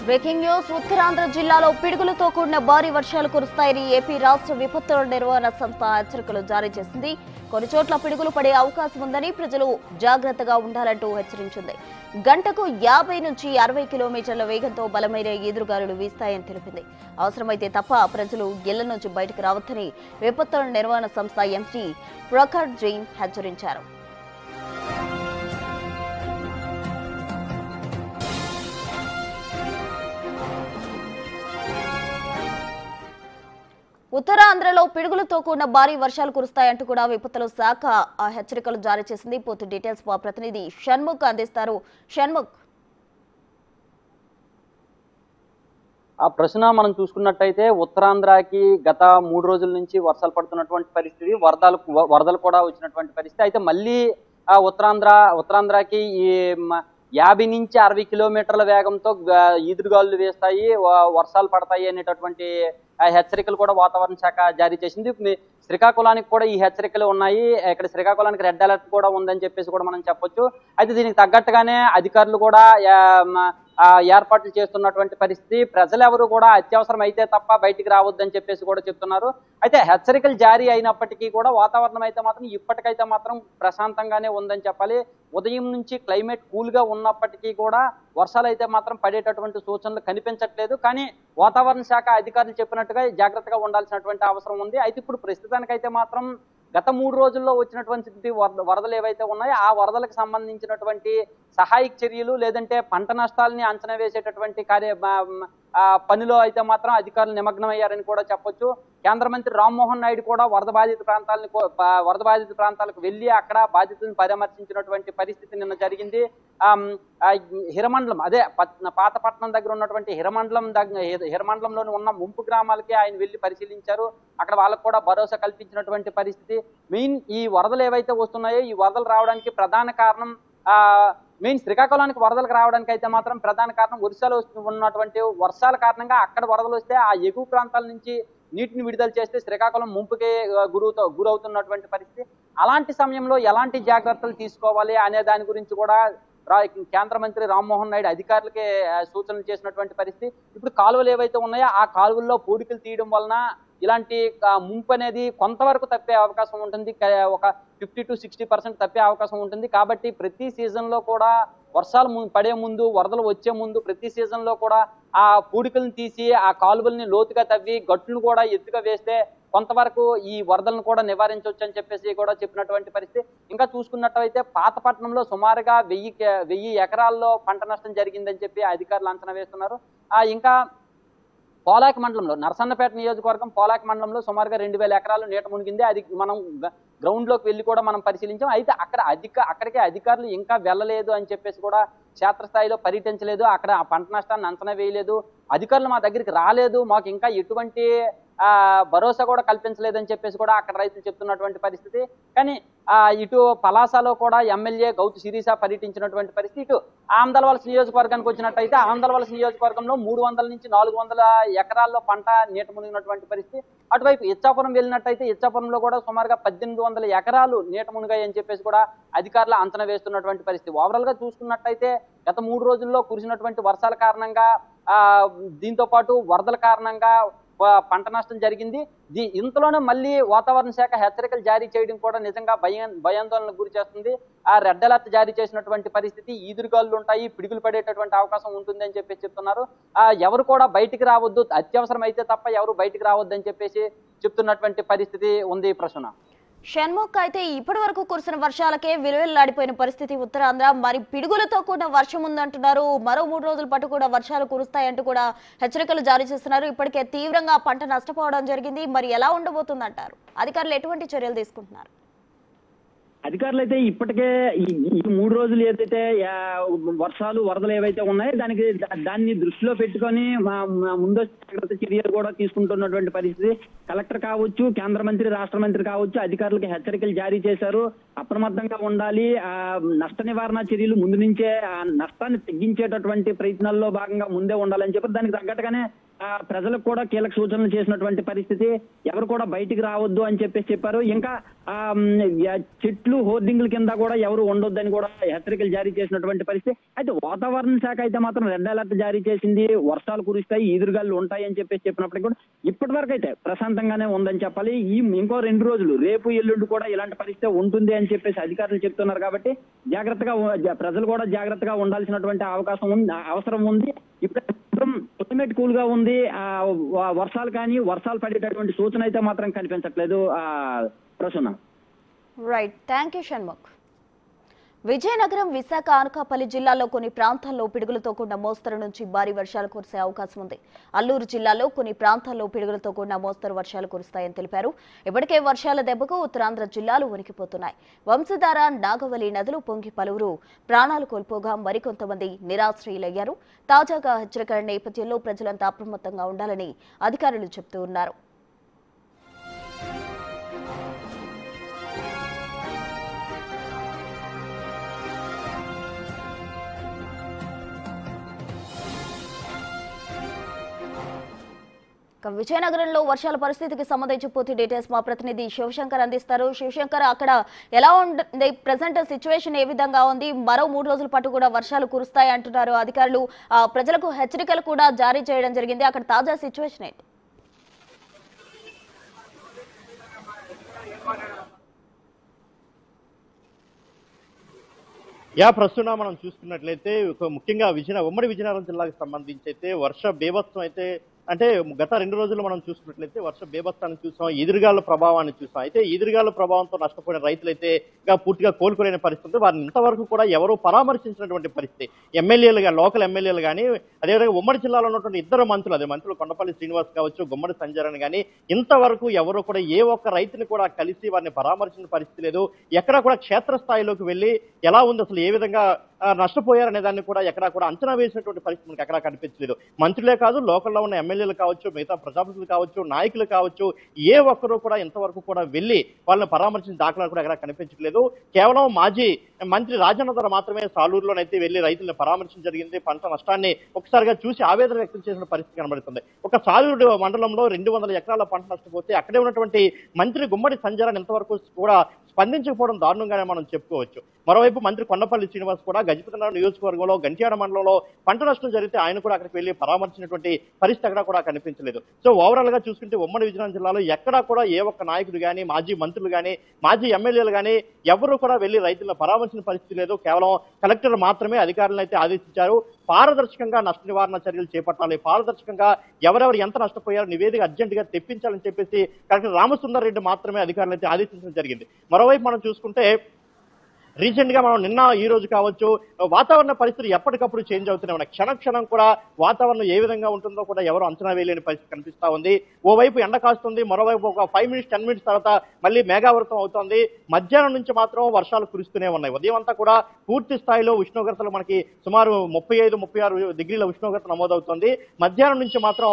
Breaking news. Uttarandhra జిల్లాలో పిడుగులతో కూడిన భారీ వర్షాలు కురుస్తాయని ఏపీ రాష్ట్ర విపత్తుల నిర్వహణ సంస్థ హెచ్చరికలు జారీ చేసింది. కొన్ని చోట్ల పిడుగులు పడే అవకాశం ఉందని ప్రజలు జాగ్రత్తగా ఉండాలంటూ హెచ్చరించింది. గంటకు 50 నుంచి 60 కిలోమీటర్ల వేగంతో బలమైన ఈదురుగాలులు వీస్తాయని తెలిపింది. అవసరమైతే తప్ప ప్రజలు ఇళ్ల నుంచి బయటకు రావద్దని విపత్తుల నిర్వహణ సంస్థ ఎంపీ ప్రఖర్ జైన్ హెచ్చరించారు. ఉత్తరాంధ్రలో పిడుగులతో కూడిన భారీ వర్షాలు కురుస్తాయంటూ కూడా విపత్తుల శాఖ హెచ్చరికలు జారీ చేసింది. పూర్తి డీటెయిల్స్ మా ప్రతినిధి షణ్ముఖ్ అందిస్తారు. షణ్ముఖ్, ఆ ప్రశ్న మనం చూసుకున్నట్టయితే ఉత్తరాంధ్రకి గత 3 రోజుల నుంచి వర్షాలు పడుతున్నటువంటి పరిస్థితి, వరదలు కూడా వచ్చినటువంటి పరిస్థితి. అయితే మళ్ళీ ఉత్తరాంధ్రకి ఈ 50 నుంచి 60 కిలోమీటర్ల వేగంతో ఈదురుగాలులు వేస్తాయి, వర్షాలు పడతాయి అనేటటువంటి హెచ్చరికలు కూడా వాతావరణ శాఖ జారీ చేసింది. శ్రీకాకుళానికి కూడా ఈ హెచ్చరికలు ఉన్నాయి. ఇక్కడ శ్రీకాకుళానికి రెడ్ అలర్ట్ కూడా ఉందని చెప్పేసి కూడా మనం చెప్పొచ్చు. అయితే దీనికి తగ్గట్టుగానే అధికారులు కూడా ఏర్పాట్లు చేస్తున్నటువంటి పరిస్థితి. ప్రజలెవరూ కూడా అత్యవసరం అయితే తప్ప బయటికి రావద్దని చెప్పేసి కూడా చెప్తున్నారు. అయితే హెచ్చరికలు జారీ అయినప్పటికీ కూడా వాతావరణం అయితే మాత్రం ఇప్పటికైతే మాత్రం ప్రశాంతంగానే ఉందని చెప్పాలి. ఉదయం నుంచి క్లైమేట్ కూల్ గా ఉన్నప్పటికీ కూడా వర్షాలు అయితే మాత్రం పడేటటువంటి సూచనలు కనిపించట్లేదు. కానీ వాతావరణ శాఖ అధికారులు చెప్పినట్టుగా జాగ్రత్తగా ఉండాల్సినటువంటి అవసరం ఉంది. అయితే ఇప్పుడు ప్రస్తుతానికైతే మాత్రం గత 3 రోజుల్లో వచ్చినటువంటి వరదలు ఏవైతే ఉన్నాయో ఆ వరదలకు సంబంధించినటువంటి సహాయక చర్యలు లేదంటే పంట నష్టాలని అంచనా వేసేటటువంటి పనిలో అయితే మాత్రం అధికారులు నిమగ్నం అయ్యారని కూడా చెప్పొచ్చు. కేంద్ర మంత్రి రామ్మోహన్ నాయుడు కూడా వరద బాధిత ప్రాంతాలకు వెళ్లి అక్కడ బాధితులను పరామర్శించినటువంటి పరిస్థితి నిన్న జరిగింది. హిరమండలం, అదే పాతపట్నం దగ్గర ఉన్నటువంటి హిరమండలంలోని ఉన్న ముంపు గ్రామాలకి ఆయన వెళ్లి పరిశీలించారు. అక్కడ వాళ్ళకు కూడా భరోసా కల్పించినటువంటి పరిస్థితి. మెయిన్ ఈ వరదలు ఏవైతే వస్తున్నాయో ఈ వరదలు రావడానికి ప్రధాన కారణం మెయిన్ శ్రీకాకుళానికి వరదలకు రావడానికి అయితే మాత్రం ప్రధాన కారణం ఒరిస్సాలో ఉన్నటువంటి వర్షాల కారణంగా అక్కడ వరదలు వస్తే ఆ ఎగువ ప్రాంతాల నుంచి నీటిని విడుదల చేస్తే శ్రీకాకుళం ముంపుకే గురవుతున్నటువంటి పరిస్థితి. అలాంటి సమయంలో ఎలాంటి జాగ్రత్తలు తీసుకోవాలి అనే దాని గురించి కూడా కేంద్ర మంత్రి రామ్మోహన్ నాయుడు అధికారులకే సూచనలు చేసినటువంటి పరిస్థితి. ఇప్పుడు కాలువలు ఏవైతే ఉన్నాయో ఆ కాలువల్లో పూడికలు తీయడం వలన ఇలాంటి ముంపు అనేది కొంతవరకు తప్పే అవకాశం ఉంటుంది. ఒక 50 to 60% తప్పే అవకాశం ఉంటుంది. కాబట్టి ప్రతి సీజన్ లో కూడా వర్షాలు పడే ముందు, వరదలు వచ్చే ముందు ప్రతి సీజన్ లో కూడా ఆ పూడికలను తీసి ఆ కాలువల్ని లోతుగా తవ్వి గట్టును కూడా ఎత్తుగా వేస్తే కొంతవరకు ఈ వరదలను కూడా నివారించవచ్చు అని చెప్పేసి కూడా చెప్పినటువంటి పరిస్థితి. ఇంకా చూసుకున్నట్టయితే పాతపట్నంలో సుమారుగా 1000 ఎకరాల్లో పంట నష్టం జరిగిందని చెప్పి అధికారులు అంచనా వేస్తున్నారు. ఇంకా పోలాకి మండలంలో నరసన్నపేట నియోజకవర్గం పోలాకి మండలంలో సుమారుగా 2000 ఎకరాలు నీట మునిగింది. అది మనం గ్రౌండ్ లోకి వెళ్ళి కూడా మనం పరిశీలించాం. అయితే అక్కడికే అధికారులు ఇంకా వెళ్ళలేదు అని చెప్పేసి కూడా క్షేత్రస్థాయిలో పర్యటించలేదు. అక్కడ ఆ పంట నష్టాన్ని అంచనా వేయలేదు. అధికారులు మా దగ్గరికి రాలేదు, మాకు ఇంకా ఎటువంటి భరోసా కూడా కల్పించలేదని చెప్పేసి కూడా అక్కడ రైతులు చెప్తున్నటువంటి పరిస్థితి. కానీ ఇటు పలాసలో కూడా ఎమ్మెల్యే గౌతు శిరీష పర్యటించినటువంటి పరిస్థితి. ఇటు ఆంధ్రవలస నియోజకవర్గానికి వచ్చినట్టయితే ఆంధ్రవలస నియోజకవర్గంలో 300 నుంచి 400 ఎకరాల్లో పంట నీట మునిగినటువంటి పరిస్థితి. అటువైపు ఇచ్చాపురం వెళ్ళినట్టయితే ఇచ్చాపురంలో కూడా సుమారుగా 1800 ఎకరాలు నీట మునిగాయని చెప్పేసి కూడా అధికారులు అంచనా వేస్తున్నటువంటి పరిస్థితి. ఓవరాల్ గా చూసుకున్నట్టయితే గత 3 రోజుల్లో కురిసినటువంటి వర్షాల కారణంగా దీంతో పాటు వరదల కారణంగా పంట నష్టం జరిగింది. ఇంతలోనే మళ్ళీ వాతావరణ శాఖ హెచ్చరికలు జారీ చేయడం కూడా నిజంగా భయాందోళనకు గురి చేస్తుంది. ఆ రెడ్ అలర్ట్ జారీ చేసినటువంటి పరిస్థితి, ఈదురుగాలులు ఉంటాయి, పిడుగులు పడేటటువంటి అవకాశం ఉంటుంది అని చెప్పేసి చెప్తున్నారు. ఎవరు కూడా బయటికి రావద్దు, అత్యవసరం అయితే తప్ప ఎవరు బయటికి రావద్దు అని చెప్పేసి చెప్తున్నటువంటి పరిస్థితి ఉంది. ప్రశ్న షణ్ముఖ్, అయితే ఇప్పటి వరకు కురిసిన వర్షాలకే విలువెల్లాడిపోయిన పరిస్థితి ఉత్తరాంధ్ర. మరి పిడుగులతో కూడిన వర్షం ఉందంటున్నారు. మరో 3 రోజుల పాటు కూడా వర్షాలు కురుస్తాయంటూ కూడా హెచ్చరికలు జారీ చేస్తున్నారు. ఇప్పటికే తీవ్రంగా పంట నష్టపోవడం జరిగింది. మరి ఎలా ఉండబోతుందంటారు? అధికారులు ఎటువంటి చర్యలు తీసుకుంటున్నారు? అధికారులు అయితే ఇప్పటికే ఈ 3 రోజులు ఏదైతే వర్షాలు వరదలు ఏవైతే ఉన్నాయో దాన్ని దృష్టిలో పెట్టుకొని ముందస్తు జాగ్రత్త చర్యలు కూడా తీసుకుంటున్నటువంటి పరిస్థితి. కలెక్టర్ కావచ్చు, కేంద్ర మంత్రి, రాష్ట్ర మంత్రి కావచ్చు, అధికారులకు హెచ్చరికలు జారీ చేశారు. అప్రమత్తంగా ఉండాలి. నష్ట నివారణ చర్యలు ముందు నుంచే నష్టాన్ని తగ్గించేటటువంటి ప్రయత్నాల్లో భాగంగా ముందే ఉండాలని చెప్పి దానికి తగ్గట్టుగానే ప్రజలకు కూడా కీలక సూచనలు చేసినటువంటి పరిస్థితి. ఎవరు కూడా బయటికి రావద్దు అని చెప్పారు. ఇంకా చెట్లు హోర్డింగ్ల కింద కూడా ఎవరు ఉండొద్దని కూడా హెచ్చరికలు జారీ చేసినటువంటి పరిస్థితి. అయితే వాతావరణ శాఖ అయితే మాత్రం రెడ్ అలర్ట్ జారీ చేసింది. వర్షాలు కురుస్తాయి, ఈదురుగాలు ఉంటాయి అని చెప్పినప్పటికీ కూడా ఇప్పటి వరకు అయితే ప్రశాంతంగానే ఉందని చెప్పాలి. ఇంకో 2 రోజులు రేపు ఎల్లుండి కూడా ఇలాంటి పరిస్థితి ఉంటుంది అని చెప్పేసి అధికారులు చెప్తున్నారు. కాబట్టి ప్రజలు కూడా జాగ్రత్తగా ఉండాల్సినటువంటి అవసరం ఉంది. ఇప్పుడు క్లైమేట్ కూల్ గా ఉంది. వర్షాలు పడేటటువంటి సూచన అయితే మాత్రం కనిపించట్లేదు. Prasanna. Right, thank you Shanmukh. Vizianagaram, Visakha, Anakapalli జిల్లాల్లో కొన్ని ప్రాంతాల్లో పిడుగులతో కూడిన మోస్తరు నుంచి భారీ వర్షాలు కురిసే అవకాశం ఉంది. అల్లూరు జిల్లాలో కొన్ని ప్రాంతాల్లో పిడుగులతో కూడిన మోస్తరు వర్షాలు కురుస్తాయని తెలిపారు. ఇప్పటికే వర్షాల దెబ్బకు ఉత్తరాంధ్ర జిల్లాలు వణికిపోతున్నాయి. వంశధార, నాగవలి నదులు పొంగి పలువురు ప్రాణాలు కోల్పోగా మరికొంతమంది నిరాశ్రయులయ్యారు. తాజాగా హెచ్చరికల నేపథ్యంలో ప్రజలంతా అప్రమత్తంగా ఉండాలని అధికారులు చెబుతూ ఉన్నారు. విజయనగరంలో వర్షాల పరిస్థితికి సంబంధించి పూర్తి డీటెయిల్స్ మా ప్రతినిధి శివశంకర్ అందిస్తారు. శివశంకర్, అక్కడ ఎలా ఉంది ప్రెసెంట్ సిచ్యువేషన్, ఏ విధంగా ఉంది? మరో 3 రోజుల పాటు కూడా వర్షాలు కురుస్తాయి అంటున్నారు అధికారులు. ప్రజలకు హెచ్చరికలు కూడా జారీ చేయడం జరిగింది. అక్కడ తాజా సిచ్యువేషన్ ఏంటి? ప్రస్తుతం మనం చూసుకున్నట్లయితే ముఖ్యంగా ఉమ్మడి విజయనగరం జిల్లాకు సంబంధించి అయితే వర్ష బీభత్సం అయితే అంటే గత 2 రోజులు మనం చూసుకున్నట్లయితే వర్ష బీభత్సాన్ని చూసాం, ఎదురుగాళ్ల ప్రభావాన్ని చూసాం. అయితే ఎదురుగాళ్ల ప్రభావంతో నష్టపోయిన రైతులైతే పూర్తిగా కోలుకోలేని పరిస్థితి. వారిని ఇంతవరకు కూడా ఎవరూ పరామర్శించినటువంటి పరిస్థితి. లోకల్ ఎమ్మెల్యేలు కానీ, అదేవిధంగా ఉమ్మడి జిల్లాలో ఉన్నటువంటి 2 మంత్రులు, అదే మంత్రులు కొండపల్లి శ్రీనివాస్ కావచ్చు, గుమ్మడి సంజయ్ కానీ ఇంతవరకు ఎవరు కూడా ఏ ఒక్క రైతుని కూడా కలిసి వారిని పరామర్శించిన పరిస్థితి లేదు. ఎక్కడా కూడా క్షేత్రస్థాయిలోకి వెళ్ళి ఎలా ఉంది, అసలు ఏ విధంగా నష్టపోయారనే దాన్ని కూడా ఎక్కడా కూడా అంచనా వేసినటువంటి పరిస్థితి మనకి ఎక్కడా కనిపించలేదు. మంత్రులే కాదు, లోకల్లో ఉన్న ఎమ్మెల్యేలు కావచ్చు, మిగతా ప్రజాప్రతినిధులు కావచ్చు, నాయకులు కావచ్చు, ఏ ఒక్కరూ కూడా ఇంతవరకు కూడా వెళ్ళి వాళ్ళని పరామర్శించిన దాఖలాలు కూడా ఎక్కడా కనిపించట్లేదు. కేవలం మాజీ మంత్రి రాజన్న ద్వారా మాత్రమే సాలూరులోనైతే వెళ్లి రైతులను పరామర్శించడం జరిగింది. పంట నష్టాన్ని ఒకసారిగా చూసి ఆవేదన వ్యక్తం చేసిన పరిస్థితి కనబడుతుంది. ఒక సాలూరు మండలంలో 200 ఎకరాల పంట నష్టపోతే అక్కడే ఉన్నటువంటి మంత్రి గుమ్మడి సంజయ్ ఇంతవరకు కూడా స్పందించకపోవడం దారుణంగానే మనం చెప్పుకోవచ్చు. మరోవైపు మంత్రి కొండపల్లి శ్రీనివాస్ కూడా గజపతినగరం నియోజకవర్గంలో గంట్యాడ మండలంలో పంట నష్టం జరిగితే ఆయన కూడా అక్కడికి వెళ్లి పరామర్శించినటువంటి పరిస్థితి అక్కడ కూడా కనిపించలేదు. సో ఓవరాల్ గా చూసుకుంటే ఉమ్మడి విజయనగరం జిల్లాలో ఎక్కడా కూడా ఏ ఒక్క నాయకుడు కానీ, మాజీ మంత్రులు కానీ, మాజీ ఎమ్మెల్యేలు కానీ ఎవరు కూడా వెళ్లి రైతులను పరామర్శించిన పరిస్థితి లేదు. కేవలం కలెక్టర్ మాత్రమే అధికారులను అయితే ఆదేశించారు. పారదర్శకంగా నష్ట నివారణ చర్యలు చేపట్టాలి, పారదర్శకంగా ఎవరెవరు ఎంత నష్టపోయారో నివేదిక అర్జెంటుగా తెప్పించాలని చెప్పేసి కలెక్టర్ రామసుందర్ రెడ్డి మాత్రమే అధికారులు అయితే ఆదేశించడం జరిగింది. మరోవైపు మనం చూసుకుంటే రీసెంట్ గా మనం నిన్న ఈ రోజు కావచ్చు వాతావరణ పరిస్థితులు ఎప్పటికప్పుడు చేంజ్ అవుతూనే ఉన్నాయి. క్షణం కూడా వాతావరణం ఏ విధంగా ఉంటుందో కూడా ఎవరు అంచనా వేయలేని పరిస్థితి కనిపిస్తా ఉంది. ఓవైపు ఎండ కాస్తుంది, మరోవైపు ఒక 5 మినిట్స్ 10 మినిట్స్ తర్వాత మళ్ళీ మేఘావృతం అవుతోంది. మధ్యాహ్నం నుంచి మాత్రం వర్షాలు కురుస్తూనే ఉన్నాయి. ఉదయం అంతా కూడా పూర్తి స్థాయిలో ఉష్ణోగ్రతలు మనకి సుమారు 35-36 డిగ్రీల ఉష్ణోగ్రత నమోదవుతోంది. మధ్యాహ్నం నుంచి మాత్రం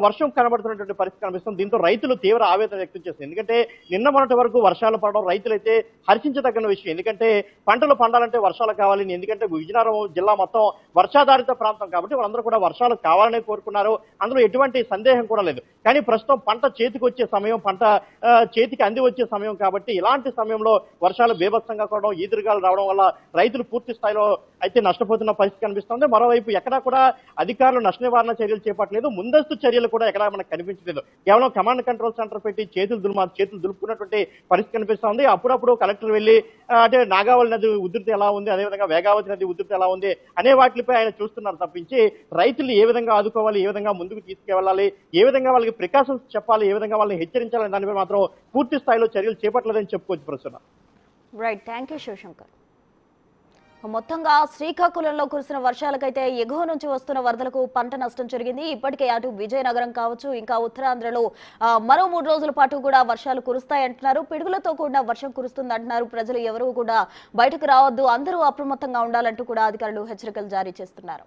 వర్షం కనబడుతున్నటువంటి పరిస్థితి కనిపిస్తుంది. దీంతో రైతులు తీవ్ర ఆవేదన వ్యక్తం చేస్తుంది. ఎందుకంటే నిన్న మొన్నటి వరకు వర్షాలు పడడం రైతులైతే హర్షించదగిన విషయం. ఎందుకంటే పంటలు పండాలంటే వర్షాలు కావాలి. ఎందుకంటే విజయనగరం జిల్లా మొత్తం వర్షాధారిత ప్రాంతం కాబట్టి వాళ్ళందరూ కూడా వర్షాలు కావాలనే కోరుకున్నారు. అందులో ఎటువంటి సందేహం కూడా లేదు. కానీ ప్రస్తుతం పంట చేతికి వచ్చే సమయం, పంట చేతికి అంది వచ్చే సమయం కాబట్టి ఇలాంటి సమయంలో వర్షాలు బీభత్సంగా కూడడం, ఈదురుగాలు రావడం వల్ల రైతులు పూర్తి స్థాయిలో అయితే నష్టపోతున్న పరిస్థితి కనిపిస్తుంది. మరోవైపు ఎక్కడా కూడా అధికారులు నష్ట నివారణ చర్యలు చేపట్టలేదు. ముందస్తు చర్యలు కూడా ఎక్కడా మనకు కనిపించలేదు. కేవలం కమాండ్ కంట్రోల్ సెంటర్ పెట్టి చేతులు దులుపుకున్నటువంటి పరిస్థితి కనిపిస్తుంది. అప్పుడప్పుడు కలెక్టర్ వెళ్లి అంటే నాగావళి నది ఉధృతి ఎలా ఉంది, అదేవిధంగా వేగావతి నది ఉధృతి ఎలా ఉంది అనే వాటిపై ఆయన చూస్తున్నారు తప్పించి రైతులు ఏ విధంగా ఆదుకోవాలి, ఏ విధంగా ముందుకు తీసుకెళ్లాలి, ఏ విధంగా వాళ్ళకి ప్రికాషన్స్ చెప్పాలి, ఏ విధంగా వాళ్ళని హెచ్చరించాలని దానిపై మాత్రం పూర్తి స్థాయిలో చర్యలు చేపట్టలేదని చెప్పుకోవచ్చు. ప్రస్తుతం రైట్, థ్యాంక్ యూ శివశంకర్. మొత్తంగా శ్రీకాకుళంలో కురిసిన వర్షాలకైతే ఎగువ నుంచి వస్తున్న వరదలకు పంట నష్టం జరిగింది. ఇప్పటికే అటు విజయనగరం కావచ్చు, ఇంకా ఉత్తరాంధ్రలో మరో 3 రోజుల పాటు కూడా వర్షాలు కురుస్తాయంటున్నారు. పిడుగులతో కూడిన వర్షం కురుస్తుంది అంటున్నారు. ప్రజలు ఎవరూ కూడా బయటకు రావద్దు, అందరూ అప్రమత్తంగా ఉండాలంటూ కూడా అధికారులు హెచ్చరికలు జారీ చేస్తున్నారు.